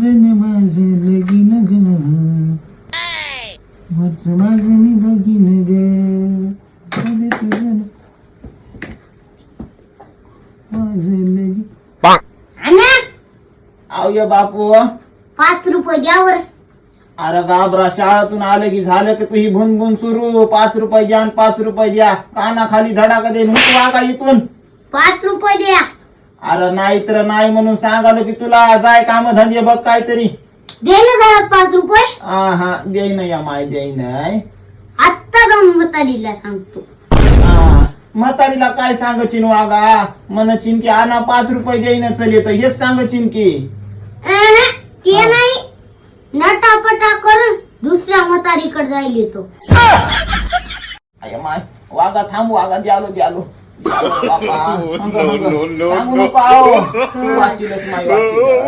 माझं माझं लगीन ग वरच माझं मी बघीन ग कधी तुझं माझं लगीन अण्णा आव ये बापू 5 रुपये द्यावर. अरे गाबरा शाळेतून आलं की झालं की तुही भुनभुन सुरू 5 रुपये द्या आणि 5 रुपये द्या कानाखाली धडाका दे मुक वागा इथून 5 रुपये द्या. अरे नाही तर नाही म्हणून सांगालो की तुला जाय काम धंदे बघ काहीतरी दे ना जरा 5 रुपये. हा देई ना या माय देई नाही आत्ता जाऊन म्हातारीला सांगतो. म्हातारीला काय सांगचिन वागा म्हणचिन की आणा 5 रुपये देईन चल तर हेच सांगचिन की ते नाही नटापटा करून दुसऱ्या म्हातारीकडे जाईल येतो. अय माय वागा थांब वागा द्यालो सांगू नको वाचीलच माय वाचील